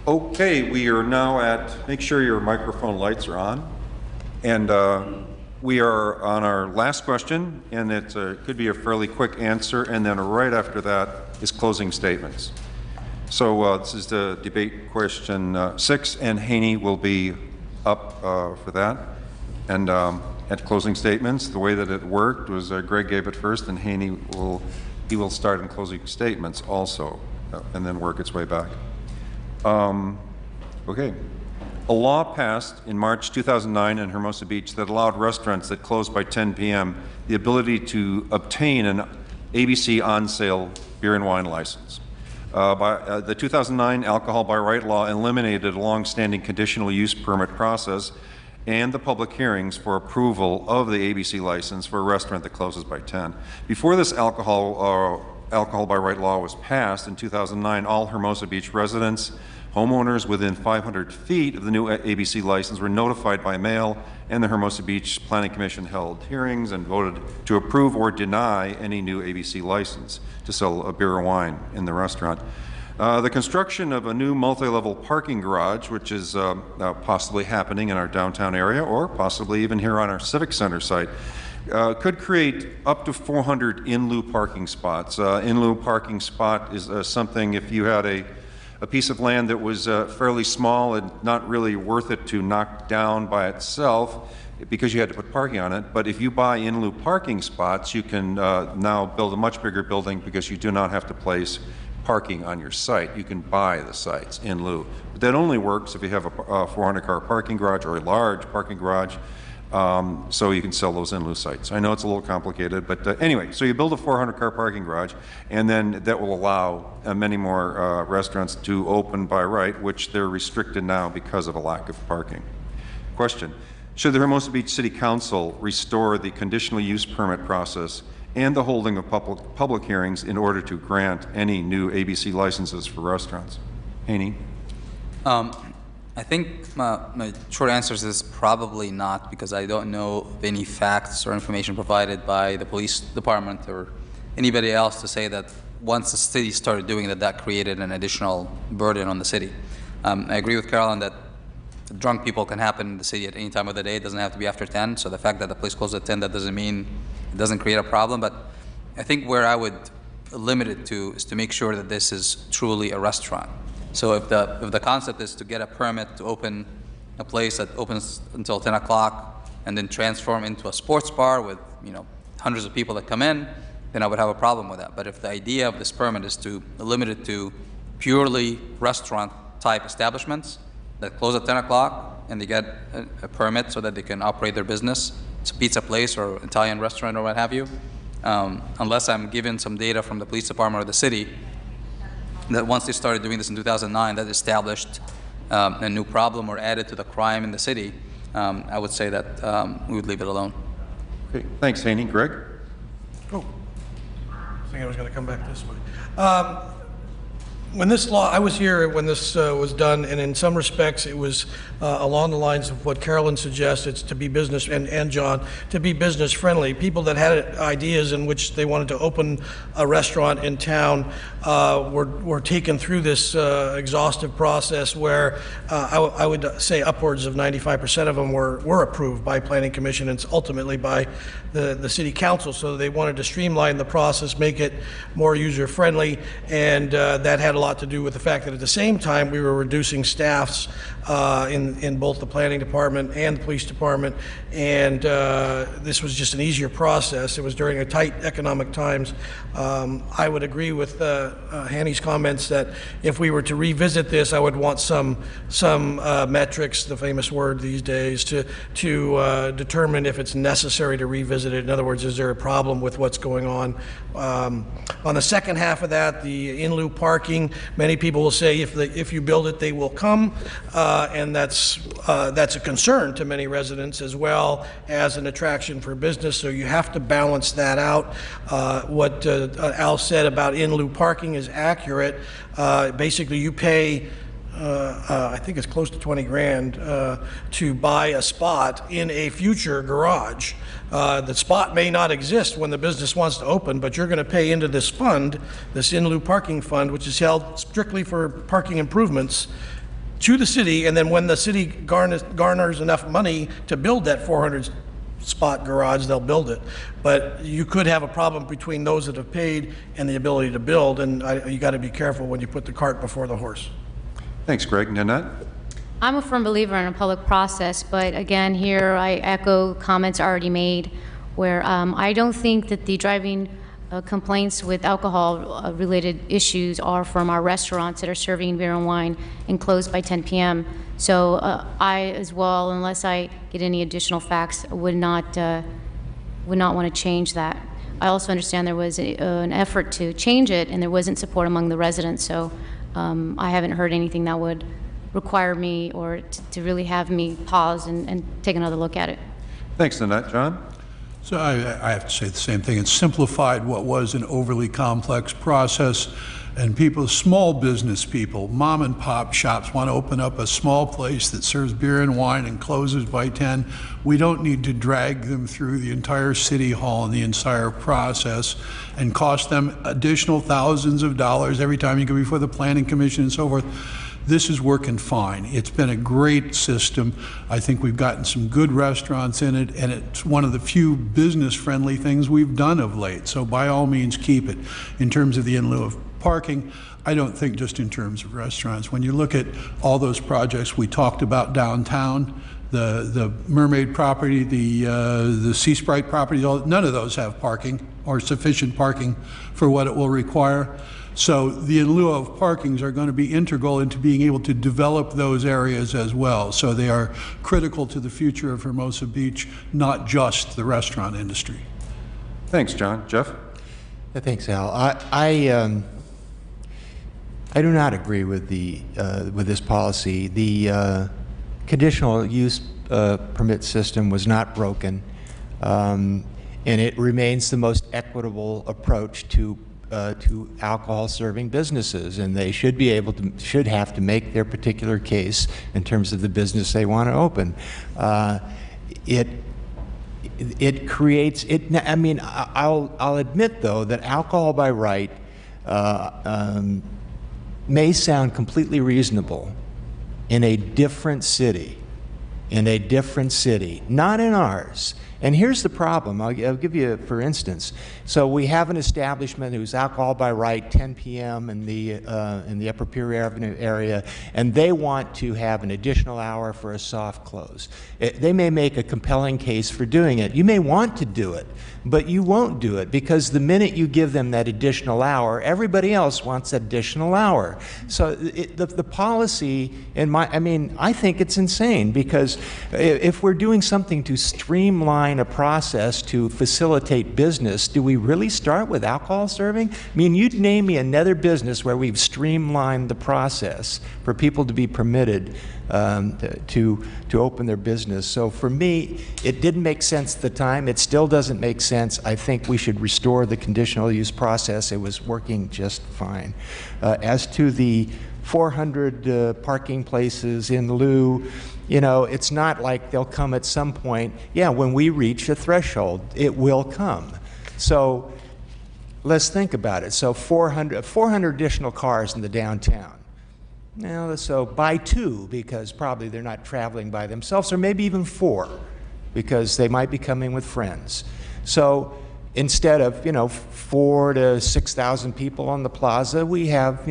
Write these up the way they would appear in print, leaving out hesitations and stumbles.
Okay, we are now at, make sure your microphone lights are on. And we are on our last question, and it could be a fairly quick answer, and then right after that is closing statements. So this is the debate question 6, and Haney will be up for that. And at closing statements, the way that it worked was Greg gave it first, and Haney will start in closing statements also, and then work its way back. Okay. A law passed in March 2009 in Hermosa Beach that allowed restaurants that closed by 10 p.m. the ability to obtain an ABC on-sale beer and wine license. The 2009 Alcohol by Right law eliminated a long-standing conditional use permit process and the public hearings for approval of the ABC license for a restaurant that closes by 10. Before this Alcohol by Right law was passed in 2009, all Hermosa Beach residents, homeowners within 500 feet of the new ABC license were notified by mail, and the Hermosa Beach Planning Commission held hearings and voted to approve or deny any new ABC license to sell a beer or wine in the restaurant. The construction of a new multi-level parking garage, which is possibly happening in our downtown area or possibly even here on our Civic Center site, could create up to 400 in lieu parking spots. In lieu parking spot is something if you had a piece of land that was fairly small and not really worth it to knock down by itself because you had to put parking on it. But if you buy in lieu parking spots, you can now build a much bigger building because you do not have to place parking on your site. You can buy the sites in lieu. But that only works if you have a 400-car parking garage or a large parking garage. So you can sell those in lieu sites. I know it's a little complicated, but anyway, so you build a 400-car parking garage, and then that will allow many more restaurants to open by right, which they're restricted now because of a lack of parking. Question: should the Hermosa Beach City Council restore the conditional use permit process and the holding of public hearings in order to grant any new ABC licenses for restaurants? Haney? I think my short answer is probably not, because I don't know of any facts or information provided by the police department or anybody else to say that once the city started doing that, that created an additional burden on the city. I agree with Carolyn that drunk people can happen in the city at any time of the day. It doesn't have to be after 10. So the fact that the place closed at 10, that doesn't mean it doesn't create a problem. But I think where I would limit it to is to make sure that this is truly a restaurant. So if the concept is to get a permit to open a place that opens until 10 o'clock and then transform into a sports bar with hundreds of people that come in, then I would have a problem with that. But if the idea of this permit is to limit it to purely restaurant type establishments that close at 10 o'clock and they get a permit so that they can operate their business, it's a pizza place or Italian restaurant or what have you, unless I'm given some data from the police department or the city that once they started doing this in 2009, that established a new problem or added to the crime in the city, I would say that we would leave it alone. Okay, thanks, Haney. Greg? Oh, I think I was going to come back this way. When this law, I was here when this was done, and in some respects it was along the lines of what Carolyn suggests. It's to be business, and John, to be business friendly. People that had ideas in which they wanted to open a restaurant in town were taken through this exhaustive process where I would say upwards of 95% of them were approved by Planning Commission and ultimately by the City Council. So they wanted to streamline the process, make it more user friendly, and that had a lot to do with the fact that at the same time we were reducing staffs in both the planning department and the police department, and this was just an easier process. It was during a tight economic times. I would agree with Hanny's comments that if we were to revisit this, I would want some metrics, the famous word these days, to determine if it's necessary to revisit it. In other words, is there a problem with what's going on? On the second half of that, the in lieu parking, many people will say if you build it, they will come, and that's a concern to many residents as well as an attraction for business. So you have to balance that out. What Al said about in lieu parking is accurate. Basically, you pay I think it's close to 20 grand to buy a spot in a future garage. The spot may not exist when the business wants to open, but you're going to pay into this fund, this in lieu parking fund, which is held strictly for parking improvements. to the city, and then when the city garners enough money to build that 400 spot garage, they'll build it. But you could have a problem between those that have paid and the ability to build, and you got to be careful when you put the cart before the horse. Thanks, Greg. Nanette? I'm a firm believer in a public process, but again, here I echo comments already made, where I don't think that the driving complaints with alcohol-related issues are from our restaurants that are serving beer and wine and closed by 10 p.m. So I, as well, unless I get any additional facts, would not want to change that. I also understand there was an effort to change it, and there wasn't support among the residents. So I haven't heard anything that would require me or to really have me pause and take another look at it. Thanks, Nanette. John? So I have to say the same thing. It's simplified what was an overly complex process, and people, small business people, mom and pop shops want to open up a small place that serves beer and wine and closes by 10. We don't need to drag them through the entire city hall and the entire process and cost them additional thousands of dollars every time you go before the planning commission and so forth. This is working fine. It's been a great system. I think we've gotten some good restaurants in it, and it's one of the few business-friendly things we've done of late. So by all means, keep it. In terms of the in lieu of parking, I don't think just in terms of restaurants. When you look at all those projects we talked about downtown, the Mermaid property, the Sea Sprite property, none of those have parking or sufficient parking for what it will require. So the in lieu of parkings are going to be integral into being able to develop those areas as well. So they are critical to the future of Hermosa Beach, not just the restaurant industry. Thanks, John. Jeff? Thanks, Al. I do not agree with this policy. The conditional use permit system was not broken, and it remains the most equitable approach to alcohol serving businesses, and they should be able to, should have to make their particular case in terms of the business they want to open. It creates, I mean, I'll admit though that alcohol by right may sound completely reasonable in a different city, not in ours. And here's the problem. I'll give you, for instance. So we have an establishment who's alcohol by right, 10 p.m. in the Upper Pier Avenue area, and they want to have an additional hour for a soft close. They may make a compelling case for doing it. You may want to do it, but you won't do it because the minute you give them that additional hour, everybody else wants that additional hour. So the policy, I think it's insane, because if we're doing something to streamline a process to facilitate business, do we really start with alcohol serving? I mean, you'd name me another business where we've streamlined the process for people to be permitted to open their business. So for me, it didn't make sense at the time. It still doesn't make sense. I think we should restore the conditional use process. It was working just fine. As to the 400 parking places in lieu, you know, it's not like they'll come at some point. Yeah, when we reach a threshold, it will come. So let's think about it. So 400 additional cars in the downtown. Now, so by 2, because probably they're not traveling by themselves, or maybe even 4, because they might be coming with friends. So instead of, 4,000 to 6,000 people on the plaza, we have,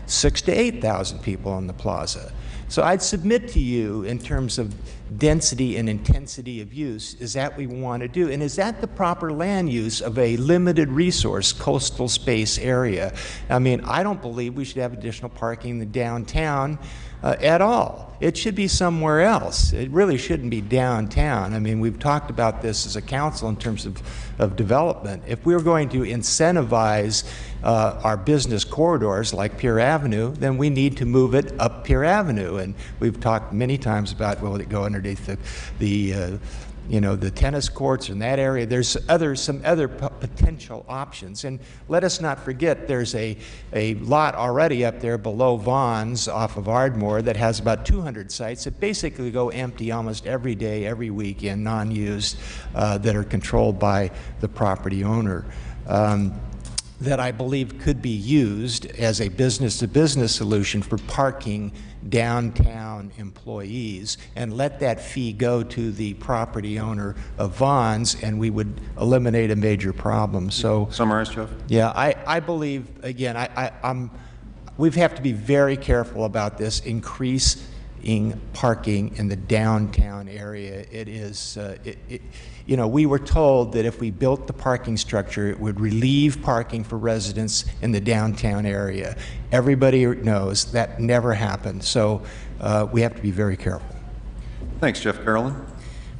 6,000 to 8,000 people on the plaza. So I'd submit to you, in terms of density and intensity of use, is that we want to do? And is that the proper land use of a limited resource coastal space area? I mean, I don't believe we should have additional parking in the downtown at all. It should be somewhere else. It really shouldn't be downtown. I mean, we've talked about this as a council in terms of development. If we're going to incentivize our business corridors like Pier Avenue, then we need to move it up Pier Avenue. And we've talked many times about, will it go underneath the tennis courts in that area. There's some other potential options. And let us not forget, there's a lot already up there below Vaughn's off of Ardmore that has about 200 sites that basically go empty almost every day, every weekend, non-used, that are controlled by the property owner. that I believe could be used as a business-to-business solution for parking downtown employees, and let that fee go to the property owner of Vaughn's, and we would eliminate a major problem. So, Summarize, Jeff? yeah, I believe, again, we have to be very careful about this, increasing parking in the downtown area. It is, you know, we were told that if we built the parking structure, it would relieve parking for residents in the downtown area. Everybody knows that never happened, so we have to be very careful. Thanks, Jeff. Carolyn?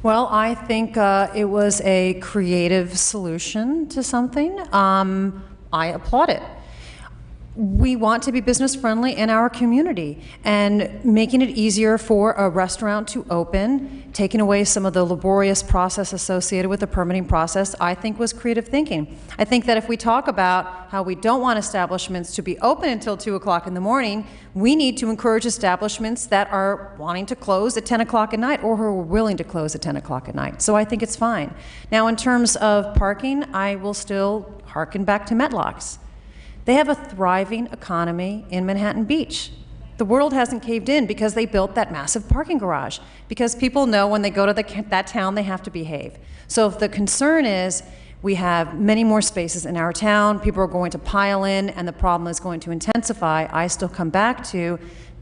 Well, I think it was a creative solution to something. I applaud it. We want to be business friendly in our community, and making it easier for a restaurant to open, taking away some of the laborious process associated with the permitting process, I think was creative thinking. I think that if we talk about how we don't want establishments to be open until 2 o'clock in the morning, we need to encourage establishments that are wanting to close at 10 o'clock at night or who are willing to close at 10 o'clock at night. So I think it's fine. Now, in terms of parking, I will still hearken back to Metlocks. They have a thriving economy in Manhattan Beach. The world hasn't caved in because they built that massive parking garage, because people know when they go to that town they have to behave. So if the concern is we have many more spaces in our town, people are going to pile in, and the problem is going to intensify, I still come back to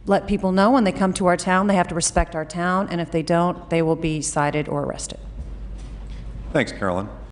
let people know when they come to our town they have to respect our town, and if they don't, they will be cited or arrested. Thanks, Carolyn.